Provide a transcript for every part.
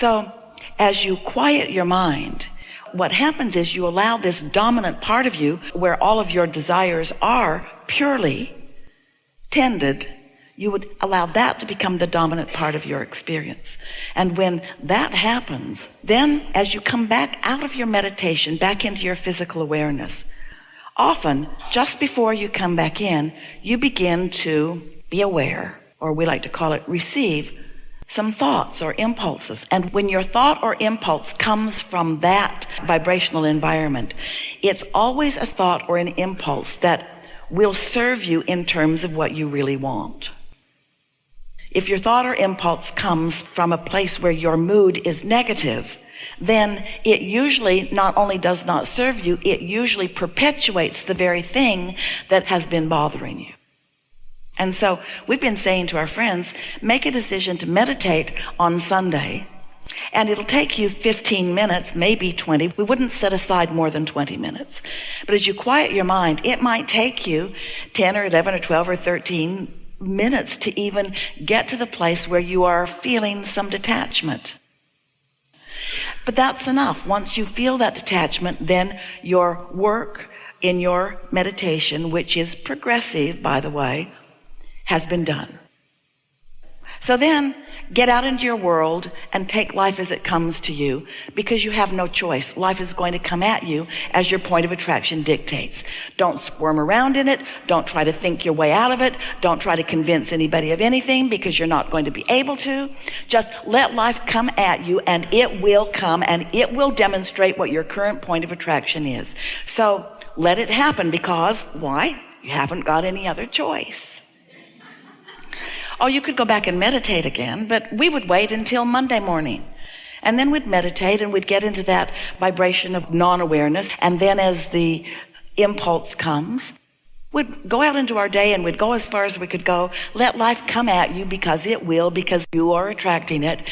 So as you quiet your mind, what happens is you allow this dominant part of you, where all of your desires are purely tended, you would allow that to become the dominant part of your experience. And when that happens, then as you come back out of your meditation, back into your physical awareness, often just before you come back in, you begin to be aware, or we like to call it receive, some thoughts or impulses. And when your thought or impulse comes from that vibrational environment, it's always a thought or an impulse that will serve you in terms of what you really want. If your thought or impulse comes from a place where your mood is negative, then it usually not only does not serve you, it usually perpetuates the very thing that has been bothering you. And so we've been saying to our friends, make a decision to meditate on Sunday, and it'll take you 15 minutes, maybe 20. We wouldn't set aside more than 20 minutes. But as you quiet your mind, it might take you 10 or 11 or 12 or 13 minutes to even get to the place where you are feeling some detachment. But that's enough. Once you feel that detachment, then your work in your meditation, which is progressive, by the way, has been done. So then get out into your world and take life as it comes to you, because you have no choice. Life is going to come at you as your point of attraction dictates. Don't squirm around in it. Don't try to think your way out of it. Don't try to convince anybody of anything, because you're not going to be able to. Just let life come at you, and it will come, and it will demonstrate what your current point of attraction is. So let it happen, because why? You haven't got any other choice. Oh, you could go back and meditate again, but we would wait until Monday morning. And then we'd meditate, and we'd get into that vibration of non-awareness. And then as the impulse comes, we'd go out into our day, and we'd go as far as we could go. Let life come at you, because it will, because you are attracting it.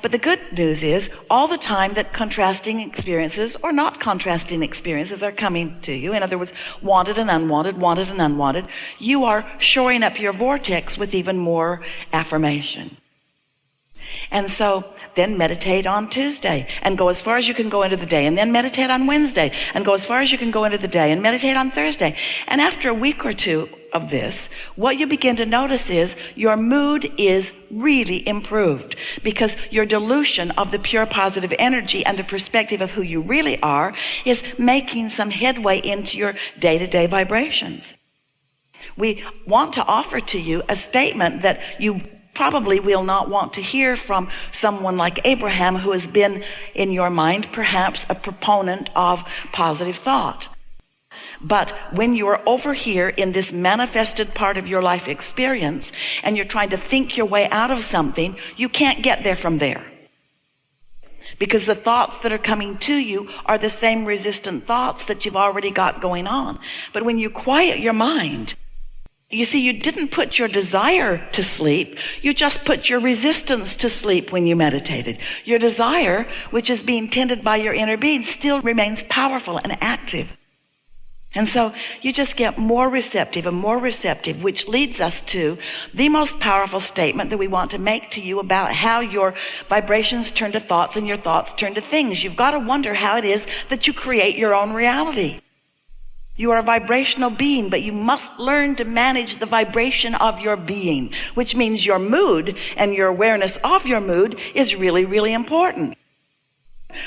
But the good news is, all the time that contrasting experiences or not contrasting experiences are coming to you, in other words, wanted and unwanted, you are shoring up your vortex with even more affirmation. And so then meditate on Tuesday and go as far as you can go into the day, and then meditate on Wednesday and go as far as you can go into the day, and meditate on Thursday. And after a week or two of this, what you begin to notice is your mood is really improved, because your dilution of the pure positive energy and the perspective of who you really are is making some headway into your day-to-day vibrations. We want to offer to you a statement that you probably will not want to hear from someone like Abraham, who has been in your mind perhaps a proponent of positive thought. But when you're over here in this manifested part of your life experience, and you're trying to think your way out of something, you can't get there from there, because the thoughts that are coming to you are the same resistant thoughts that you've already got going on. But when you quiet your mind, you see, you didn't put your desire to sleep. You just put your resistance to sleep when you meditated. Your desire, which is being tended by your inner being, still remains powerful and active. And so you just get more receptive and more receptive, which leads us to the most powerful statement that we want to make to you about how your vibrations turn to thoughts and your thoughts turn to things. You've got to wonder how it is that you create your own reality. You are a vibrational being, but you must learn to manage the vibration of your being, which means your mood and your awareness of your mood is really, really important.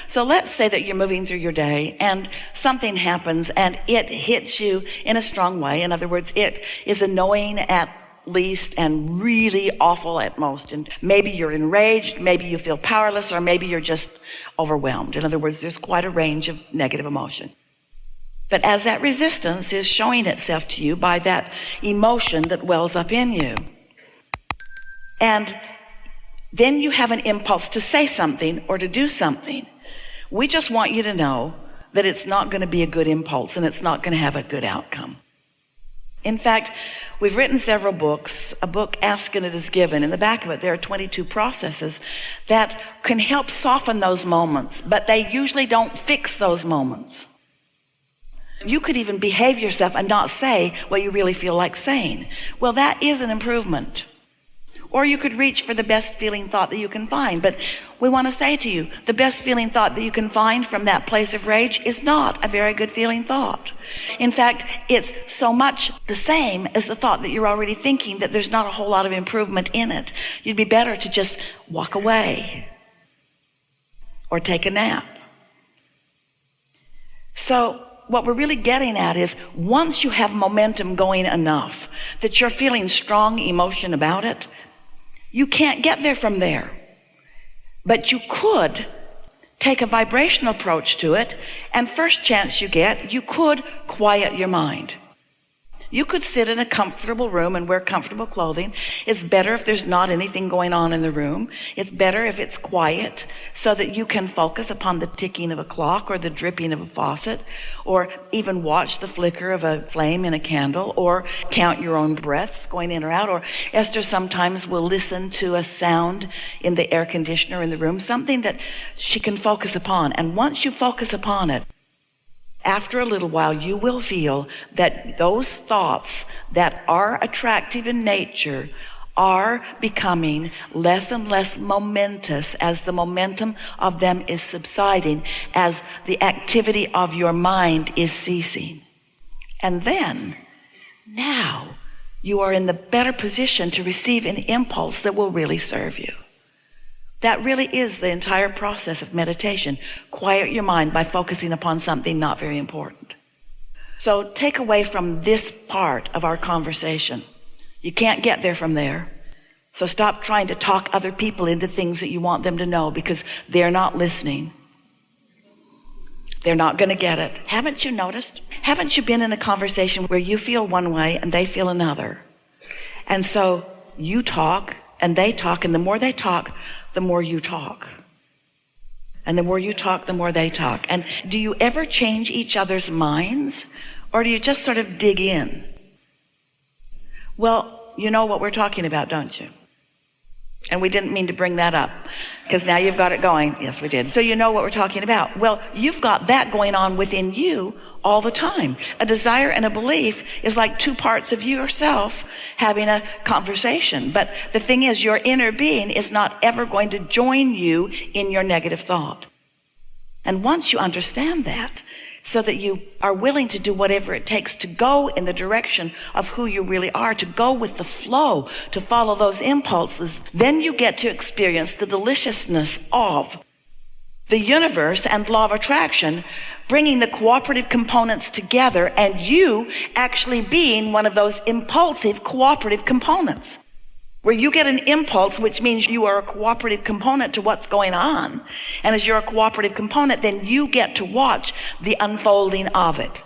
So let's say that you're moving through your day and something happens and it hits you in a strong way. In other words, it is annoying at least and really awful at most. And maybe you're enraged, maybe you feel powerless, or maybe you're just overwhelmed. In other words, there's quite a range of negative emotion. But as that resistance is showing itself to you by that emotion that wells up in you, and then you have an impulse to say something or to do something, we just want you to know that it's not going to be a good impulse, and it's not going to have a good outcome. In fact, we've written several books. A book, Ask and It Is Given. In the back of it, there are 22 processes that can help soften those moments, but they usually don't fix those moments. You could even behave yourself and not say what you really feel like saying. Well, that is an improvement. Or you could reach for the best feeling thought that you can find. But we want to say to you, the best feeling thought that you can find from that place of rage is not a very good feeling thought. In fact, it's so much the same as the thought that you're already thinking that there's not a whole lot of improvement in it. You'd be better to just walk away or take a nap. So what we're really getting at is, once you have momentum going enough that you're feeling strong emotion about it, you can't get there from there. But you could take a vibrational approach to it, and first chance you get, you could quiet your mind. You could sit in a comfortable room and wear comfortable clothing. It's better if there's not anything going on in the room. It's better if it's quiet so that you can focus upon the ticking of a clock or the dripping of a faucet, or even watch the flicker of a flame in a candle, or count your own breaths going in or out. Or Esther sometimes will listen to a sound in the air conditioner in the room, something that she can focus upon. And once you focus upon it, after a little while, you will feel that those thoughts that are attractive in nature are becoming less and less momentous as the momentum of them is subsiding, as the activity of your mind is ceasing. And then, now, you are in the better position to receive an impulse that will really serve you. That really is the entire process of meditation. Quiet your mind by focusing upon something not very important. So take away from this part of our conversation. You can't get there from there. So stop trying to talk other people into things that you want them to know, because they're not listening. They're not going to get it. Haven't you noticed? Haven't you been in a conversation where you feel one way and they feel another? And so you talk and they talk, and the more they talk, the more you talk. And the more you talk, the more they talk. And do you ever change each other's minds, or do you just sort of dig in? Well, you know what we're talking about, don't you? And we didn't mean to bring that up, because now you've got it going. Yes, we did. So you know what we're talking about. Well, you've got that going on within you all the time. A desire and a belief is like two parts of yourself having a conversation. But the thing is, your inner being is not ever going to join you in your negative thought. And once you understand that, so that you are willing to do whatever it takes to go in the direction of who you really are, to go with the flow, to follow those impulses, then you get to experience the deliciousness of the universe and law of attraction, bringing the cooperative components together, and you actually being one of those impulsive cooperative components, where you get an impulse, which means you are a cooperative component to what's going on. And as you're a cooperative component, then you get to watch the unfolding of it.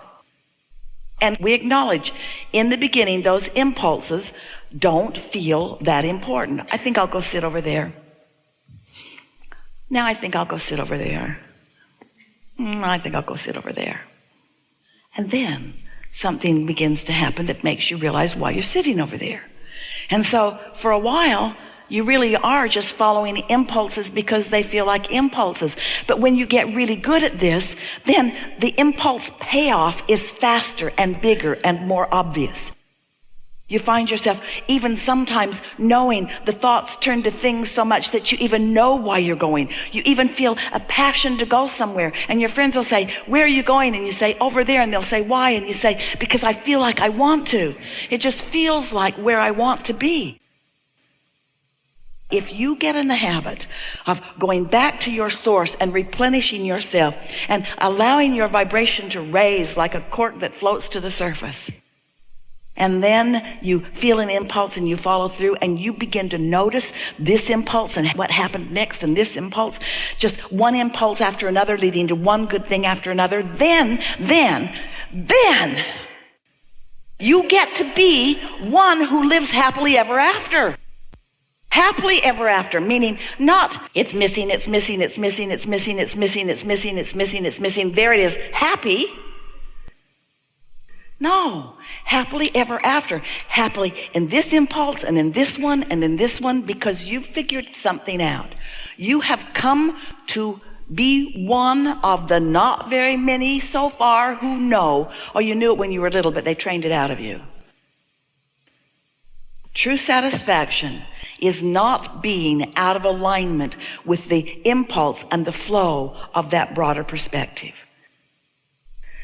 And we acknowledge in the beginning, those impulses don't feel that important. I think I'll go sit over there. Now I think I'll go sit over there. I think I'll go sit over there. And then something begins to happen that makes you realize why you're sitting over there. And so for a while, you really are just following impulses because they feel like impulses. But when you get really good at this, then the impulse payoff is faster and bigger and more obvious. You find yourself even sometimes knowing the thoughts turn to things so much that you even know why you're going. You even feel a passion to go somewhere. And your friends will say, where are you going? And you say, over there. And they'll say, why? And you say, because I feel like I want to. It just feels like where I want to be. If you get in the habit of going back to your source and replenishing yourself and allowing your vibration to raise like a cork that floats to the surface, and then you feel an impulse and you follow through and you begin to notice this impulse and what happened next, and this impulse, just one impulse after another leading to one good thing after another, then you get to be one who lives happily ever after. Happily ever after, meaning not it's missing, there it is, happy. No, happily ever after. Happily in this impulse and in this one and in this one, because you've figured something out. You have come to be one of the not very many so far who know, or you knew it when you were little, but they trained it out of you. True satisfaction is not being out of alignment with the impulse and the flow of that broader perspective.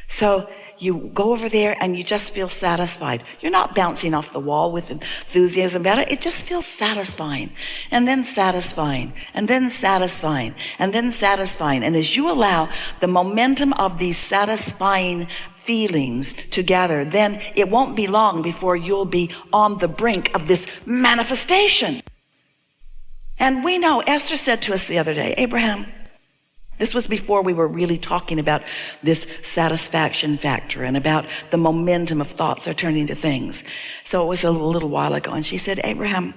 So you go over there and you just feel satisfied. You're not bouncing off the wall with enthusiasm about it. It just feels satisfying, and then satisfying, and then satisfying, and then satisfying. And as you allow the momentum of these satisfying feelings to gather, then it won't be long before you'll be on the brink of this manifestation. And we know, Esther said to us the other day, Abraham, this was before we were really talking about this satisfaction factor and about the momentum of thoughts are turning to things. So it was a little while ago, and she said, Abraham,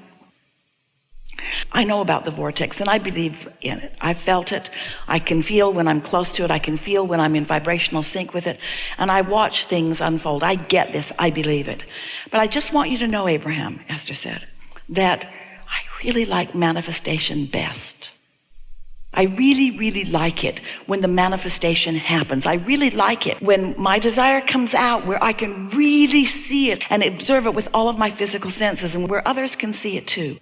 I know about the vortex and I believe in it. I felt it. I can feel when I'm close to it. I can feel when I'm in vibrational sync with it. And I watch things unfold. I get this. I believe it. But I just want you to know, Abraham, Esther said, that I really like manifestation best. I really, really like it when the manifestation happens. I really like it when my desire comes out where I can really see it and observe it with all of my physical senses and where others can see it too.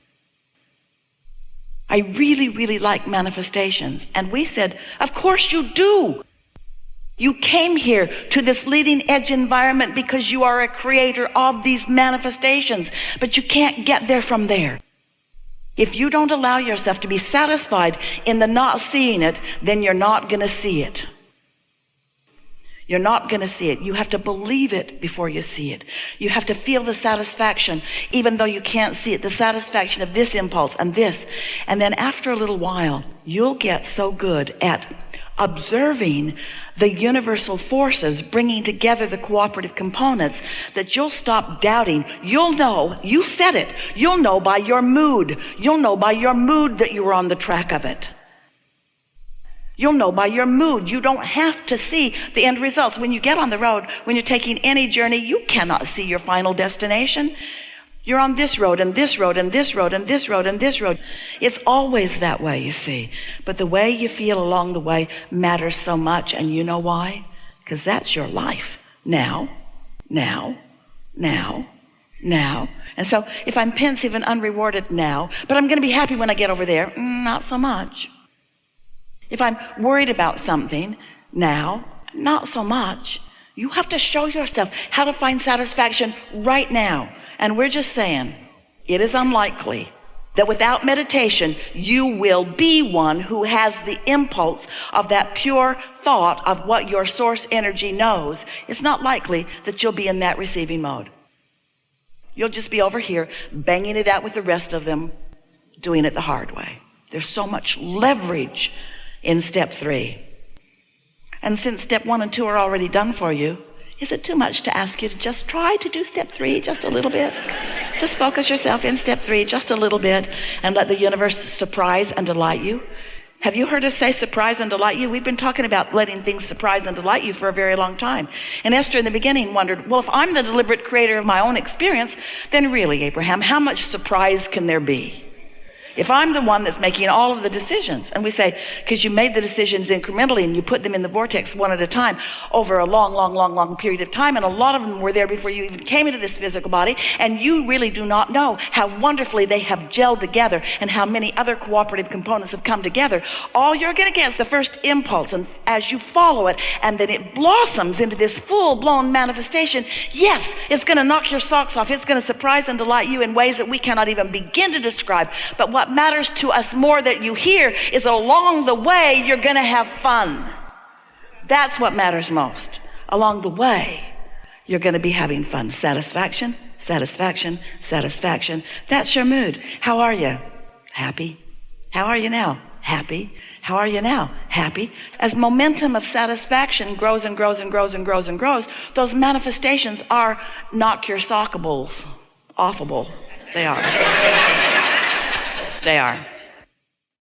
I really, really like manifestations. And we said, of course you do. You came here to this leading edge environment because you are a creator of these manifestations, but you can't get there from there. If you don't allow yourself to be satisfied in the not seeing it, then you're not going to see it. You're not going to see it. You have to believe it before you see it. You have to feel the satisfaction, even though you can't see it, the satisfaction of this impulse and this. And then after a little while, you'll get so good at observing the universal forces bringing together the cooperative components that you'll stop doubting. You'll know, you said it, you'll know by your mood. You'll know by your mood that you were on the track of it. You'll know by your mood. You don't have to see the end results. When you get on the road, when you're taking any journey, you cannot see your final destination. You're on this road and this road and this road and this road and this road. It's always that way, you see. But the way you feel along the way matters so much. And you know why? Because that's your life. Now. And so if I'm pensive and unrewarded now, but I'm going to be happy when I get over there, not so much. If I'm worried about something now, not so much. You have to show yourself how to find satisfaction right now. And we're just saying, it is unlikely that without meditation, you will be one who has the impulse of that pure thought of what your source energy knows. It's not likely that you'll be in that receiving mode. You'll just be over here banging it out with the rest of them, doing it the hard way. There's so much leverage in step 3. And since step 1 and 2 are already done for you, is it too much to ask you to just try to do step 3 just a little bit? Just focus yourself in step 3 just a little bit and let the universe surprise and delight you. Have you heard us say surprise and delight you? We've been talking about letting things surprise and delight you for a very long time. And Esther in the beginning wondered, well, if I'm the deliberate creator of my own experience, then really, Abraham, how much surprise can there be? If I'm the one that's making all of the decisions, and we say, because you made the decisions incrementally and you put them in the vortex one at a time over a long period of time, and a lot of them were there before you even came into this physical body, and you really do not know how wonderfully they have gelled together and how many other cooperative components have come together. All you're going to get is the first impulse, and as you follow it, and then it blossoms into this full-blown manifestation, yes, it's going to knock your socks off. It's going to surprise and delight you in ways that we cannot even begin to describe. But what matters to us more that you hear is along the way you're going to have fun. That's what matters most. Along the way you're going to be having fun. Satisfaction. That's your mood. How are you? Happy. How are you now? Happy. How are you now? Happy. As momentum of satisfaction grows and grows and grows and grows and grows, those manifestations are knock your sockables offable. They are. They are.